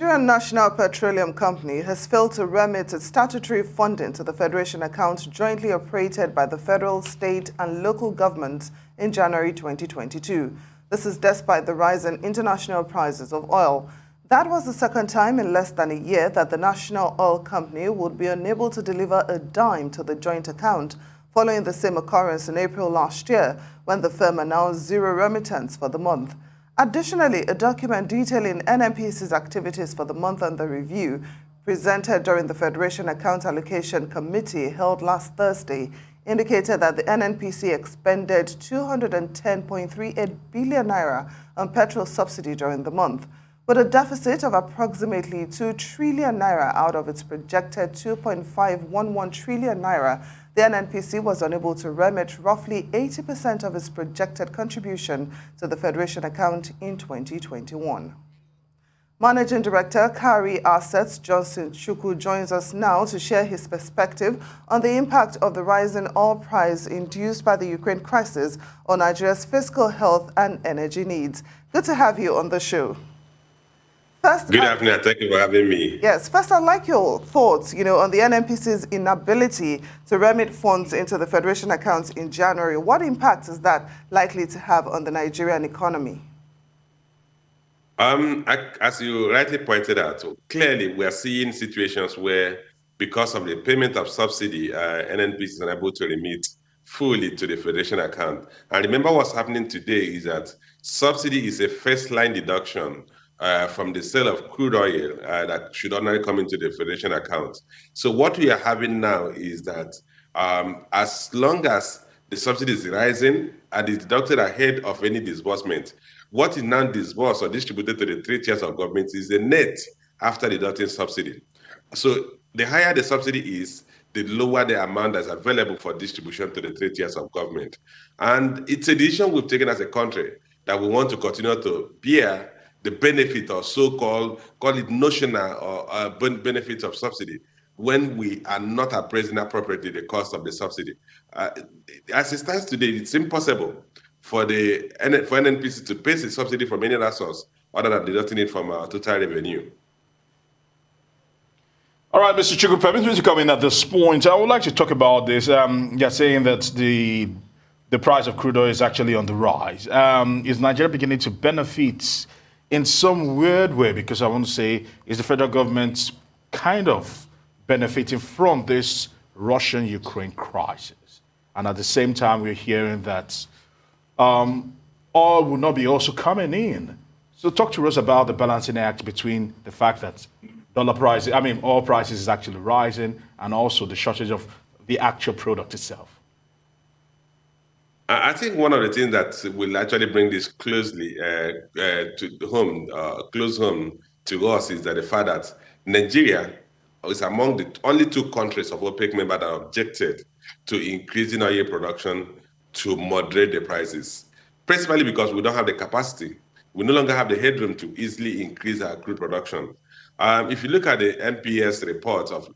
Nigerian National Petroleum Company has failed to remit its statutory funding to the Federation account jointly operated by the federal, state, and local governments in January 2022. This is despite the rise in international prices of oil. That was the second time in less than a year that the National Oil Company would be unable to deliver a dime to the joint account, following the same occurrence in April last year when the firm announced zero remittance for the month. Additionally, a document detailing NNPC's activities for the month under review, presented during the Federation Account Allocation Committee held last Thursday, indicated that the NNPC expended 210.38 billion naira on petrol subsidy during the month. With a deficit of approximately 2 trillion naira out of its projected 2.511 trillion naira, the NNPC was unable to remit roughly 80% of its projected contribution to the Federation account in 2021. Managing Director, Corie Assets, Johnson Chukwu, joins us now to share his perspective on the impact of the rising oil price induced by the Ukraine crisis on Nigeria's fiscal health and energy needs. Good to have you on the show. Good afternoon. Thank you for having me. Yes. First, I'd like your thoughts, on the NNPC's inability to remit funds into the Federation accounts in January. What impact is that likely to have on the Nigerian economy? As you rightly pointed out, clearly we are seeing situations where, because of the payment of subsidy, NNPC is unable to remit fully to the Federation account. And remember, what's happening today is that subsidy is a first-line deduction from the sale of crude oil that should ordinarily come into the Federation account. So what we are having now is that as long as the subsidy is rising and is deducted ahead of any disbursement, what is now disbursed or distributed to the 3 tiers of government is the net after deducting subsidy. So the higher the subsidy is, the lower the amount that's available for distribution to the 3 tiers of government. And it's a decision we've taken as a country that we want to continue to bear the benefit or so-called, call it notional or benefits of subsidy when we are not appraising appropriately the cost of the subsidy. As it stands today, it's impossible for NNPC to pay the subsidy from any other source other than deducting it from our total revenue. All right, Mr. Chukwu, permit me to come in at this point. I would like to talk about this. You're saying that the price of crude oil is actually on the rise. Is Nigeria beginning to benefit in some weird way? Because I want to say, is the federal government kind of benefiting from this Russian-Ukraine crisis? And at the same time, we're hearing that oil will not be also coming in. So talk to us about the balancing act between the fact that oil prices is actually rising and also the shortage of the actual product itself. I think one of the things that will actually bring this closely close home to us is that the fact that Nigeria is among the only 2 countries of OPEC member that objected to increasing oil production to moderate the prices, principally because we don't have the capacity. We no longer have the headroom to easily increase our crude production. If you look at the NPS report of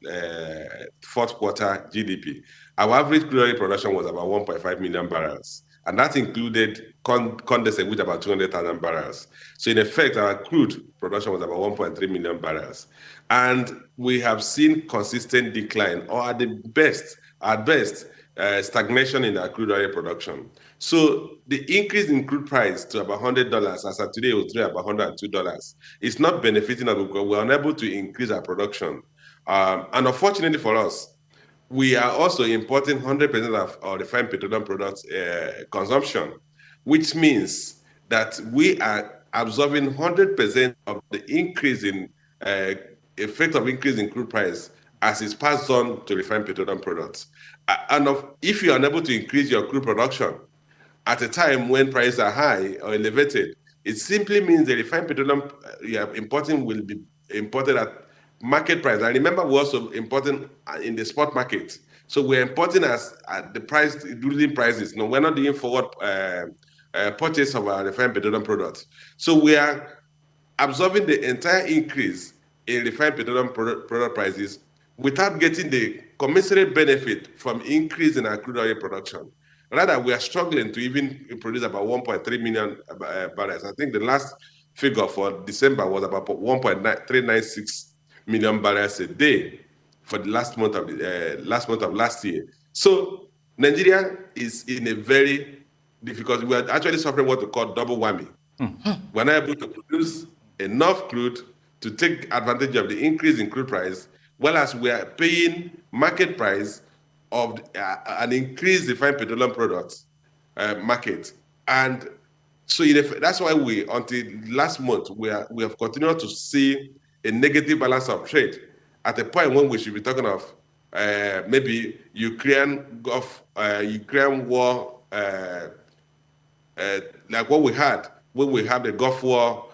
4th quarter GDP, our average crude oil production was about 1.5 million barrels. And that included condensate, which about 200,000 barrels. So in effect, our crude production was about 1.3 million barrels. And we have seen consistent decline, or at best, stagnation in our crude oil production. So the increase in crude price to about $100, as of today, it was about $102. It's not benefiting us because we're unable to increase our production. And unfortunately for us, we are also importing 100% of our refined petroleum products consumption, which means that we are absorbing 100% of the increase in effect of increase in crude price as it's passed on to refined petroleum products. And if you are unable to increase your crude production at a time when prices are high or elevated, it simply means the refined petroleum you are importing will be imported at market price. And remember, we're also importing in the spot market. So we're importing at the price, losing prices. No, we're not doing forward purchase of our refined petroleum products. So we are absorbing the entire increase in refined petroleum product prices without getting the commensurate benefit from increase in our crude oil production. Rather, we are struggling to even produce about 1.3 million barrels. I think the last figure for December was about 1.396 million barrels a day for the last month of last year. So Nigeria is in a very difficult. We are actually suffering what we call double whammy. We're not able to produce enough crude to take advantage of the increase in crude price, whereas we are paying market price of an increased refined petroleum products market. And so that's why until last month, we have continued to see a negative balance of trade at a point when we should be talking of maybe Ukraine war, like what we had when we had the Gulf War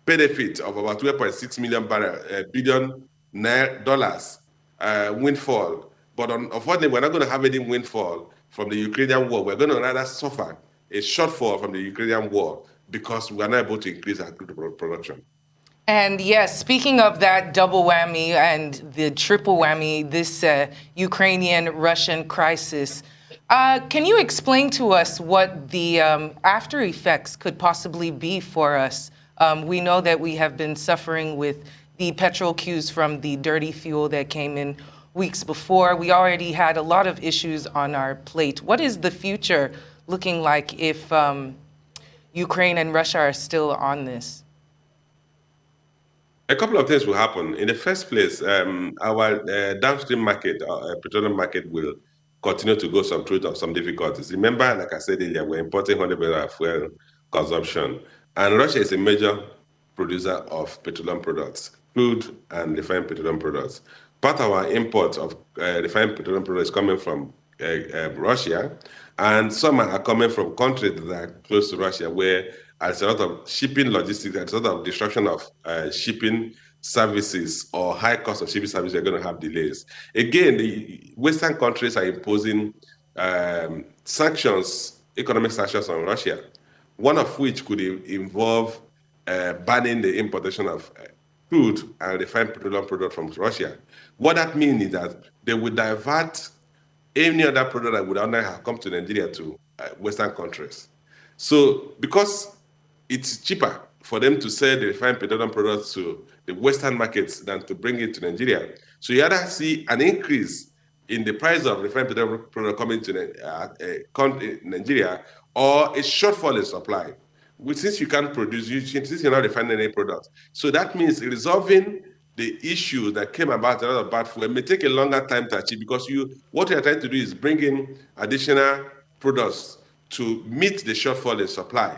benefit of about 12.6 billion dollars windfall. But unfortunately, we're not going to have any windfall from the Ukrainian war. We're going to rather suffer a shortfall from the Ukrainian war because we are not able to increase our crude production. And yes, speaking of that double whammy and the triple whammy, this Ukrainian-Russian crisis, can you explain to us what the after effects could possibly be for us? We know that we have been suffering with the petrol queues from the dirty fuel that came in weeks before. We already had a lot of issues on our plate. What is the future looking like if Ukraine and Russia are still on this? A couple of things will happen. In the first place, our downstream market, petroleum market, will continue to go through some difficulties. Remember, like I said earlier, we're importing 100 barrels of fuel consumption, and Russia is a major producer of petroleum products, crude and refined petroleum products. Part of our import of refined petroleum products is coming from Russia, and some are coming from countries that are close to Russia, where as a lot of shipping logistics, as a lot of disruption of shipping services or high cost of shipping services, are going to have delays. Again, the Western countries are imposing sanctions, economic sanctions on Russia, one of which could involve banning the importation of crude and refined petroleum product from Russia. What that means is that they would divert any other product that would otherwise have come to Nigeria to Western countries. So because it's cheaper for them to sell the refined petroleum products to the Western markets than to bring it to Nigeria. So you either see an increase in the price of refined petroleum product coming to Nigeria, or a shortfall in supply. Since you can't produce, since you're not refining any product. So that means resolving the issue that came about a lot of bad fuel may take a longer time to achieve, because what you're trying to do is bring in additional products to meet the shortfall in supply.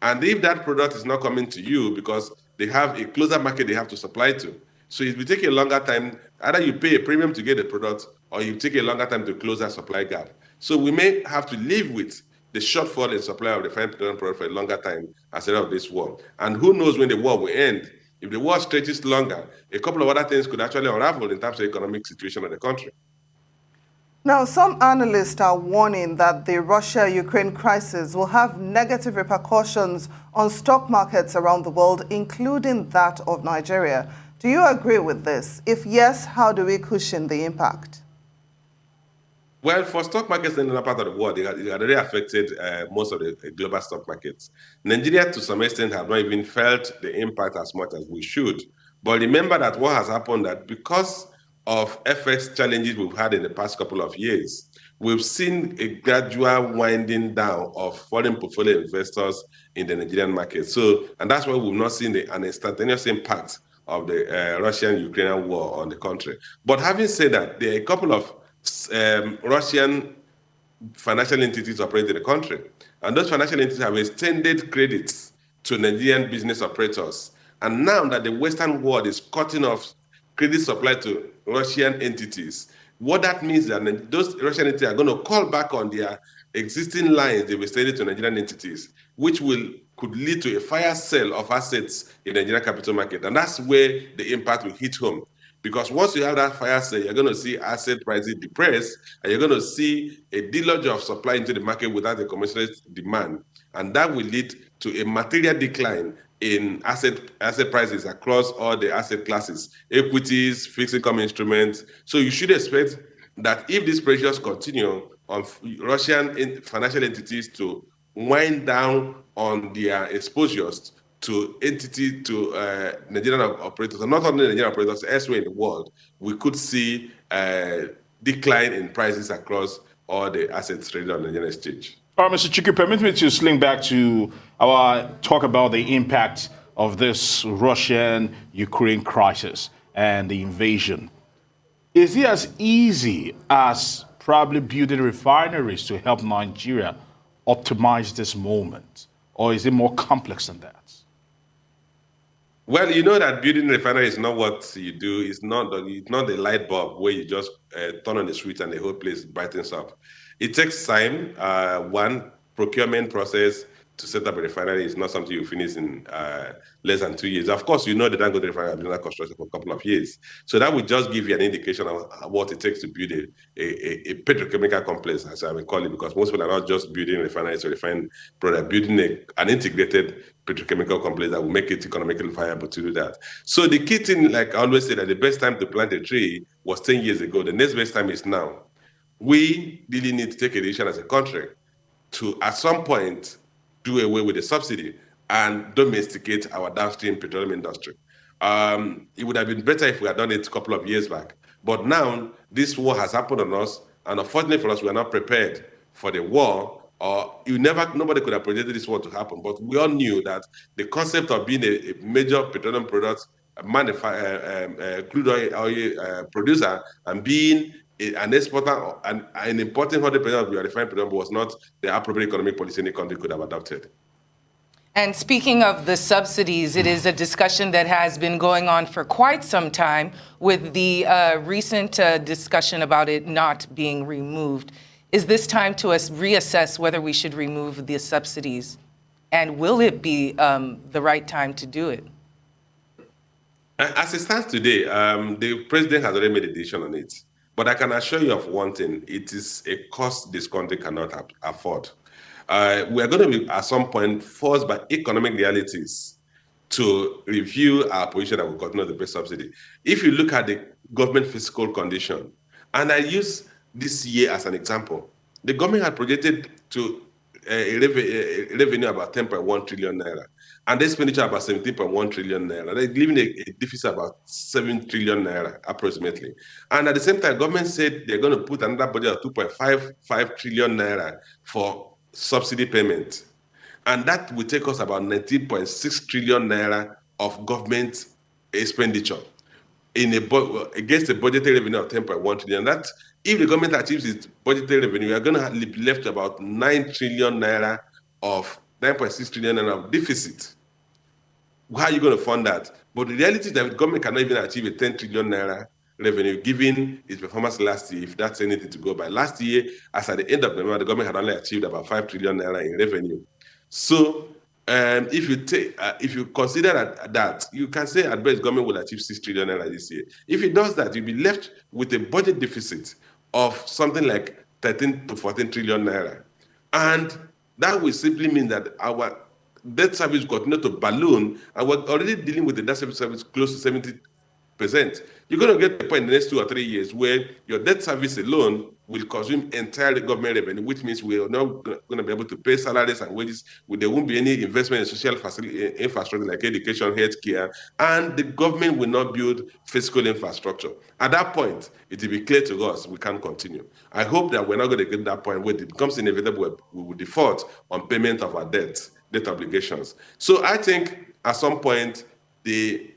And if that product is not coming to you because they have a closer market they have to supply to, so it will take a longer time. Either you pay a premium to get the product, or you take a longer time to close that supply gap. So we may have to live with the shortfall in supply of refined petroleum product for a longer time as a result of this war. And who knows when the war will end? If the war stretches longer, a couple of other things could actually unravel in terms of the economic situation of the country. Now, some analysts are warning that the Russia-Ukraine crisis will have negative repercussions on stock markets around the world, including that of Nigeria. Do you agree with this? If yes, how do we cushion the impact? Well, for stock markets in another part of the world, it already affected most of the global stock markets. Nigeria, to some extent, have not even felt the impact as much as we should. But remember that what has happened, that because of FX challenges we've had in the past couple of years, we've seen a gradual winding down of foreign portfolio investors in the Nigerian market. So, and that's why we've not seen an instantaneous impact of the Russian-Ukrainian war on the country. But having said that, there are a couple of Russian financial entities operating in the country. And those financial entities have extended credits to Nigerian business operators. And now that the Western world is cutting off credit supply to Russian entities, what that means is that those Russian entities are going to call back on their existing lines they've extended to Nigerian entities, which could lead to a fire sale of assets in the Nigerian capital market. And that's where the impact will hit home. Because once you have that fire sale, you're going to see asset prices depressed, and you're going to see a deluge of supply into the market without a commensurate demand. And that will lead to a material decline in asset prices across all the asset classes, equities, fixed income instruments. So you should expect that if these pressures continue on Russian financial entities to wind down on their exposures to Nigerian operators, and not only Nigerian operators, elsewhere in the world, we could see a decline in prices across all the assets traded on the Nigerian exchange. All right, Mr. Chukwu, permit me to sling back to our talk about the impact of this Russian-Ukraine crisis and the invasion. Is it as easy as probably building refineries to help Nigeria optimize this moment? Or is it more complex than that? Well, you know that building a refinery is not what you do. It's not the light bulb where you just turn on the switch and the whole place brightens up. It takes time. One, procurement process to set up a refinery is not something you finish in less than 2 years. Of course, you know the Dangote refinery has been under construction for a couple of years. So that would just give you an indication of what it takes to build a petrochemical complex, as I will call it, because most people are not just building refineries to refine product, building an integrated petrochemical complex that will make it economically viable to do that. So the key thing, like I always say, that the best time to plant a tree was 10 years ago. The next best time is now. We really need to take a decision as a country to, at some point, do away with the subsidy and domesticate our downstream petroleum industry. It would have been better if we had done it a couple of years back. But now, this war has happened on us, and unfortunately for us, we are not prepared for the war. Nobody could have predicted this war to happen, but we all knew that the concept of being a major petroleum product crude oil producer and being an exporter and an importing 100% of your refined petroleum was not the appropriate economic policy any country could have adopted. And speaking of the subsidies, it is a discussion that has been going on for quite some time, with the recent discussion about it not being removed. Is this time to reassess whether we should remove the subsidies? And will it be the right time to do it? As it stands today, the president has already made a decision on it. But I can assure you of one thing: it is a cost this country cannot afford. We are going to be, at some point, forced by economic realities to review our position that will continue to pay subsidy. If you look at the government fiscal condition, and I use this year as an example, the government had projected to a revenue about 10.1 trillion naira, and the expenditure about 17.1 trillion naira. They're leaving a deficit about 7 trillion naira approximately. And at the same time, government said they're going to put another budget of 2.55 trillion naira for subsidy payment. And that will take us about 19.6 trillion naira of government expenditure against a budgeted revenue of 10.1 trillion. That, if the government achieves its budgeted revenue, we are going to be left about 9 trillion naira of 9.6 trillion naira of deficit. How are you going to fund that? But the reality is that the government cannot even achieve a 10 trillion naira revenue given its performance last year, if that's anything to go by. Last year, as at the end of November, the government had only achieved about 5 trillion naira in revenue. So if you consider that, you can say at best government will achieve 6 trillion naira this year. If it does that, you'll be left with a budget deficit of something like 13 to 14 trillion naira. And that will simply mean that our debt service continue to balloon, and we're already dealing with the debt service close to 70%. You're going to get to a point in the next 2 or 3 years where your debt service alone will consume entirely government revenue, which means we are not going to be able to pay salaries and wages. There won't be any investment in social infrastructure like education, healthcare, and the government will not build fiscal infrastructure. At that point, it will be clear to us we can't continue. I hope that we're not going to get to that point where it becomes inevitable we will default on payment of our debt obligations. So I think at some point, the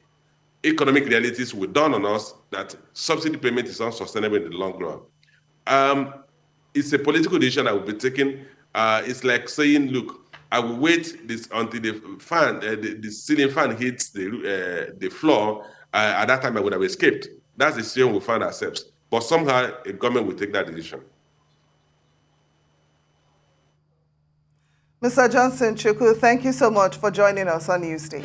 economic realities will dawn on us that subsidy payment is unsustainable in the long run. It's a political decision that will be taken. It's like saying, look, I will wait this until the ceiling fan hits the floor. At that time, I would have escaped. That's the decision we find ourselves. But somehow, a government will take that decision. Mr. Johnson Chukwu, thank you so much for joining us on Newsday.